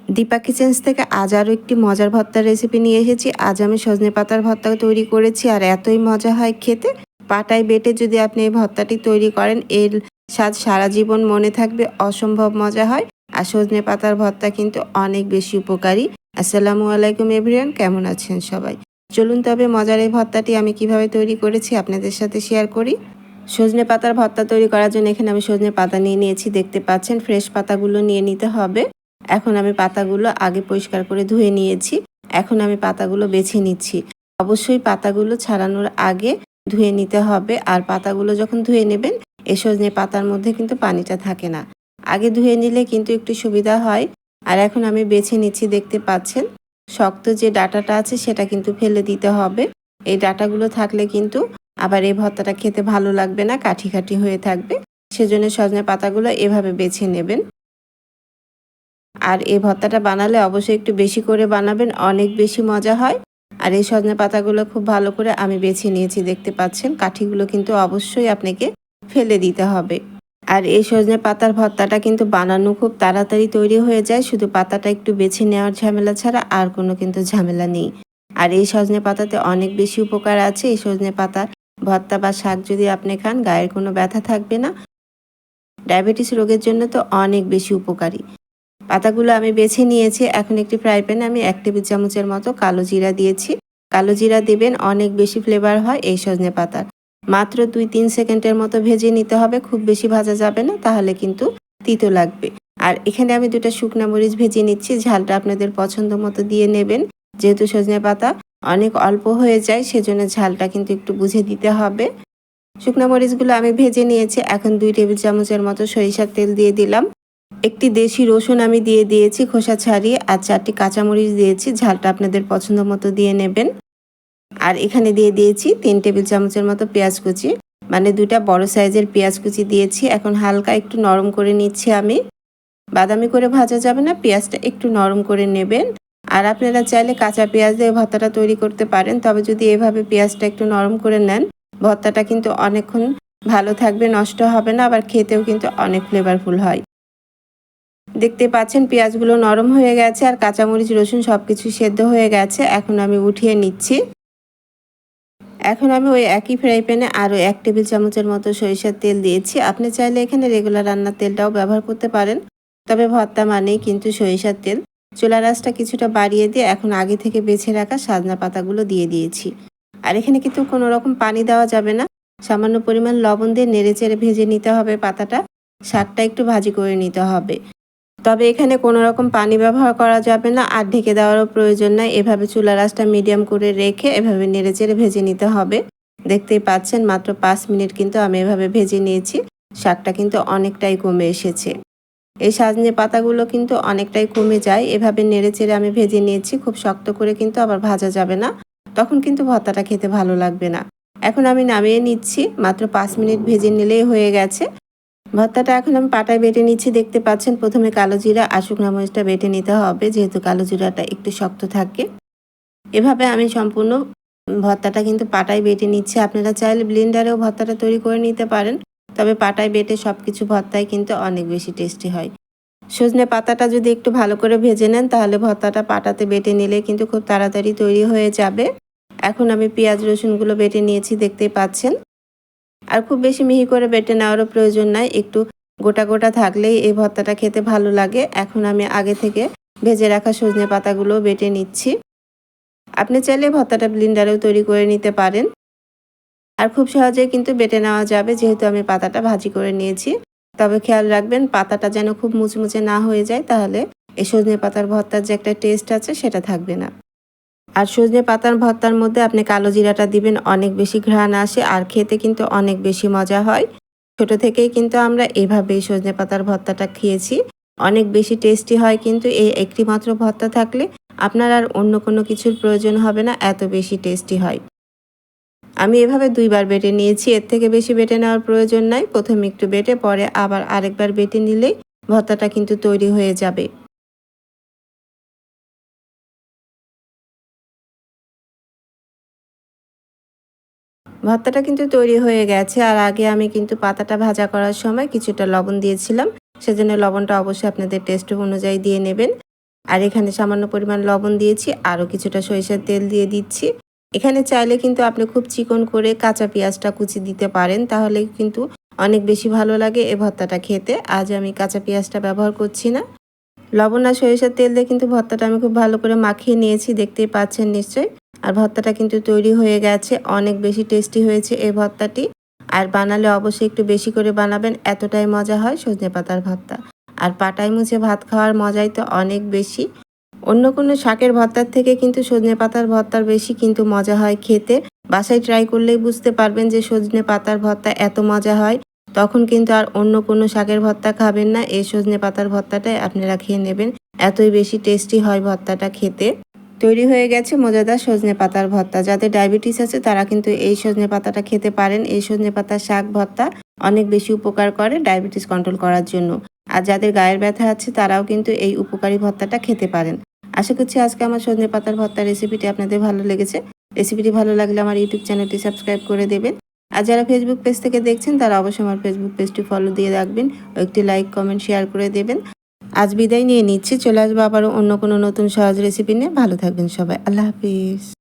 Dipa kitchens থেকে আজ আরও একটি মজার ভর্তার রেসিপি নিয়ে এসেছি। আজ আমি সজনে পাতার ভর্তা তৈরি করেছি আর এতই মজা হয় খেতে। পাটায় বেটে যদি আপনি এই ভর্তাটি তৈরি করেন, এর স্বাদ সারা জীবন মনে থাকবে, অসম্ভব মজা হয়। আর সজনে পাতার ভর্তা কিন্তু অনেক বেশি উপকারী। আসসালামু আলাইকুম এভরিওয়ান, কেমন আছেন সবাই? চলুন তবে মজার এই ভর্তাটি আমি কিভাবে তৈরি করেছি আপনাদের সাথে শেয়ার করি। সজনে পাতার ভর্তা তৈরি করার জন্য এখানে আমি সজনে পাতা নিয়ে নিয়েছি, দেখতে পাচ্ছেন। ফ্রেশ পাতাগুলো নিয়ে নিতে হবে। এখন আমি পাতাগুলো আগে পরিষ্কার করে ধুয়ে নিয়েছি। এখন আমি পাতাগুলো বেছে নিচ্ছি। অবশ্যই পাতাগুলো ছাড়ানোর আগে ধুয়ে নিতে হবে। আর পাতাগুলো যখন ধুয়ে নেবেন, এই সজনে পাতার মধ্যে কিন্তু পানিটা থাকে না। আগে ধুয়ে নিলে কিন্তু একটু সুবিধা হয়। আর এখন আমি বেছে নিচ্ছি, দেখতে পাচ্ছেন। শক্ত যে ডাঁটাটা আছে সেটা কিন্তু ফেলে দিতে হবে। এই ডাঁটাগুলো থাকলে কিন্তু আবার এই ভর্তাটা খেতে ভালো লাগবে না, কাঠি কাঠি হয়ে থাকবে। সেজন্য সজনে পাতাগুলো এভাবে বেছে নেবেন। আর এই ভর্তাটা বানালে অবশ্যই একটু বেশি করে বানাবেন, অনেক বেশি মজা হয়। আর এই সজনে পাতাগুলো খুব ভালো করে আমি বেছে নিয়েছি, দেখতে পাচ্ছেন। কাঠিগুলো কিন্তু অবশ্যই আপনাকে ফেলে দিতে হবে। আর এই সজনে পাতার ভর্তাটা কিন্তু বানানো খুব তাড়াতাড়ি তৈরি হয়ে যায়, শুধু পাতাটা একটু বেছে নেওয়ার ঝামেলা ছাড়া আর কোনো কিন্তু ঝামেলা নেই। আর এই সজনে পাতাতে অনেক বেশি উপকার আছে। এই সজনে পাতার ভর্তা বা শাক যদি আপনি খান, গায়ের কোনো ব্যথা থাকবে না। ডায়াবেটিস রোগের জন্য তো অনেক বেশি উপকারী। পাতাগুলো আমি বেছে নিয়েছি। এখন একটি ফ্রাই প্যানে আমি 1 টেবিল চামচের মতো কালো জিরা দিয়েছি। কালো জিরা দেবেন, অনেক বেশি ফ্লেভার হয় এই সজনে পাতার। মাত্র 2-3 সেকেন্ডের মতো ভেজে নিতে হবে, খুব বেশি ভাজা যাবে না, তাহলে কিন্তু তিতো লাগবে। আর এখানে আমি 2টা শুকনা মরিচ ভেজে নিচ্ছি। ঝালটা আপনাদের পছন্দ মতো দিয়ে নেবেন। যেহেতু সজনে পাতা অনেক অল্প হয়ে যায়, সেজন্য ঝালটা কিন্তু একটু বুঝে দিতে হবে। শুকনা মরিচগুলো আমি ভেজে নিয়েছি। এখন 2 টেবিল চামচের মতো সরিষার তেল দিয়ে দিলাম। একটি দেশি রসুন আমি দিয়ে দিয়েছি খোসা ছাড়িয়ে, আর 4টি কাঁচামরিচ দিয়েছি। ঝালটা আপনাদের পছন্দ মতো দিয়ে নেবেন। আর এখানে দিয়ে দিয়েছি 3 টেবিল চামচের মতো পেঁয়াজ কুচি, মানে 2টা বড় সাইজের পেঁয়াজ কুচি দিয়েছি। এখন হালকা একটু নরম করে নিচ্ছি আমি। বাদামি করে ভাজা যাবে না, পেঁয়াজটা একটু নরম করে নেবেন। আর আপনারা চাইলে কাঁচা পেঁয়াজ দিয়ে ভর্তাটা তৈরি করতে পারেন, তবে যদি এভাবে পেঁয়াজটা একটু নরম করে নেন, ভর্তাটা কিন্তু অনেকক্ষণ ভালো থাকবে, নষ্ট হবে না, আবার খেতেও কিন্তু অনেক ফ্লেভারফুল হয়। দেখতে পাচ্ছেন পেঁয়াজগুলো নরম হয়ে গেছে আর কাঁচামরিচ রসুন সবকিছু সেদ্ধ হয়ে গেছে। এখন আমি উঠিয়ে নিচ্ছি। এখন আমি ওই একই ফ্রাই প্যানে আরও 1 টেবিল চামচের মতো সরিষার তেল দিয়েছি। আপনি চাইলে এখানে রেগুলার রান্নার তেলটাও ব্যবহার করতে পারেন, তবে ভর্তা মানেই কিন্তু সরিষার তেল। চুলার আঁচটা কিছুটা বাড়িয়ে দিয়ে এখন আগে থেকে বেছে রাখা সজনা পাতাগুলো দিয়ে দিয়েছি। আর এখানে কিন্তু কোনো রকম পানি দেওয়া যাবে না। সামান্য পরিমাণ লবণ দিয়ে নেড়েচেড়ে ভেজে নিতে হবে পাতাটা। শাকটা একটু ভাজি করে নিতে হবে। তবে এখানে কোনো রকম পানি ব্যবহার করা যাবে না, আর ঢেকে দেওয়ারও প্রয়োজন নাই। এভাবে চুলার আঁচটা মিডিয়াম করে রেখে এভাবে নেড়েচেড়ে ভেজে নিতে হবে। দেখতেই পাচ্ছেন মাত্র 5 মিনিট কিন্তু আমি এভাবে ভেজে নিয়েছি। শাকটা কিন্তু অনেকটাই কমে এসেছে। এই সজনে পাতাগুলো কিন্তু অনেকটাই কমে যায়। এভাবে নেড়েচেড়ে আমি ভেজে নিয়েছি। খুব শক্ত করে কিন্তু আবার ভাজা যাবে না, তখন কিন্তু ভর্তাটা খেতে ভালো লাগবে না। এখন আমি নামিয়ে নিচ্ছি। মাত্র 5 মিনিট ভেজে নিলেই হয়ে গেছে। ভর্তাটা এখন আমি পাটায় বেটে নিচ্ছি, দেখতে পাচ্ছেন। প্রথমে কালো জিরা আর শুকনো মরিচটা বেটে নিতে হবে, যেহেতু কালো জিরাটা একটু শক্ত থাকে। এভাবে আমি সম্পূর্ণ ভর্তাটা কিন্তু পাটায় বেটে নিচ্ছি। আপনারা চাইলে ব্লেন্ডারেও ভর্তাটা তৈরি করে নিতে পারেন, তবে পাটায় বেটে সবকিছু ভর্তায় কিন্তু অনেক বেশি টেস্টি হয়। সজনে পাতাটা যদি একটু ভালো করে ভেজে নেন, তাহলে ভর্তাটা পাটাতে বেটে নিলে কিন্তু খুব তাড়াতাড়ি তৈরি হয়ে যাবে। এখন আমি পেঁয়াজ রসুনগুলো বেটে নিয়েছি, দেখতেই পাচ্ছেন। আর খুব বেশি মিহি করে বেটে নেওয়ারও প্রয়োজন নাই, একটু গোটা গোটা থাকলেই এই ভর্তাটা খেতে ভালো লাগে। এখন আমি আগে থেকে ভেজে রাখা সজনে পাতাগুলো বেটে নিচ্ছি। আপনি চাইলে ভর্তাটা ব্লেন্ডারেও তৈরি করে নিতে পারেন, আর খুব সহজেই কিন্তু বেটে নেওয়া যাবে, যেহেতু আমি পাতাটা ভাজি করে নিয়েছি। তবে খেয়াল রাখবেন পাতাটা যেন খুব মুচমুচে না হয়ে যায়, তাহলে এই সজনে পাতার ভর্তার যে একটা টেস্ট আছে সেটা থাকবে না। আর সজনে পাতার ভর্তার মধ্যে আপনি কালো জিরাটা দিবেন, অনেক বেশি ঘ্রাণ আসে আর খেতে কিন্তু অনেক বেশি মজা হয়। ছোট থেকেই কিন্তু আমরা এভাবেই সজনে পাতার ভর্তাটা খেয়েছি। অনেক বেশি টেস্টি হয় কিন্তু এই একটি মাত্র ভর্তা থাকলে আপনার আর অন্য কোনো কিছুর প্রয়োজন হবে না, এত বেশি টেস্টি হয়। আমি এভাবে 2 বার বেটে নিয়েছি, এর থেকে বেশি বেটে নেওয়ার প্রয়োজন নাই। প্রথমে একটু বেটে পরে আবার আরেকবার বেটে নিলেই ভর্তাটা কিন্তু তৈরি হয়ে যাবে। ভর্তাটা কিন্তু তৈরি হয়ে গেছে। আর আগে আমি কিন্তু পাতাটা ভাজা করার সময় কিছুটা লবণ দিয়েছিলাম, সেজন্য লবণটা অবশ্যই আপনাদের টেস্ট অনুযায়ী দিয়ে নেবেন। আর এখানে সামান্য পরিমাণ লবণ দিয়েছি, আরও কিছুটা সরিষার তেল দিয়ে দিচ্ছি। এখানে চাইলে কিন্তু আপনি খুব চিকন করে কাঁচা পেঁয়াজটা কুচি দিতে পারেন, তাহলে কিন্তু অনেক বেশি ভালো লাগে এই ভর্তাটা খেতে। আজ আমি কাঁচা পেঁয়াজটা ব্যবহার করছি না। লবণ আর সরিষার তেল দিয়ে কিন্তু ভর্তাটা আমি খুব ভালো করে মাখিয়ে নিয়েছি, দেখতেই পাচ্ছেন নিশ্চয়ই। আর ভর্তাটা কিন্তু তৈরি হয়ে গেছে, অনেক বেশি টেস্টি হয়েছে এই ভর্তাটি। আর বানালে অবশ্যই একটু বেশি করে বানাবেন, এতটাই মজা হয় সজনে পাতার ভর্তা। আর পাটায় মুছে ভাত খাওয়ার মজাই তো অনেক বেশি। অন্য কোনো শাকের ভর্তার থেকে কিন্তু সজনে পাতার ভর্তার বেশি কিন্তু মজা হয় খেতে। বাসায় ট্রাই করলেই বুঝতে পারবেন যে সজনে পাতার ভর্তা এত মজা হয়, তখন কিন্তু আর অন্য কোনো শাকের ভর্তা খাবেন না, এই সজনে পাতার ভর্তাটাই আপনারা খেয়ে নেবেন। এতই বেশি টেস্টি হয় ভর্তাটা খেতে। তৈরি হয়ে গেছে মজাদার সজনে পাতার ভর্তা। যাদের ডায়াবেটিস আছে তারা কিন্তু এই সজনে পাতাটা খেতে পারেন। এই সজনে পাতার শাক ভর্তা অনেক বেশি উপকার করে ডায়াবেটিস কন্ট্রোল করার জন্য। আর যাদের গায়ের ব্যথা আছে তারাও কিন্তু এই উপকারী ভর্তাটা খেতে পারেন। আশা করছি আজকে আমার সজনে পাতার ভর্তা রেসিপিটি আপনাদের ভালো লেগেছে। রেসিপিটি ভালো লাগলে আমার ইউটিউব চ্যানেলটি সাবস্ক্রাইব করে দেবেন। আর যারা ফেসবুক পেজ থেকে দেখছেন তারা অবশ্যই আমার ফেসবুক পেজটি ফলো দিয়ে রাখবেন ও একটি লাইক কমেন্ট শেয়ার করে দেবেন। আজ বিদায় নিয়ে নিচ্ছি, চলে আসবো আবারও অন্য কোনো নতুন সহজ রেসিপি নিয়ে। ভালো থাকবেন সবাই, আল্লাহ হাফিজ।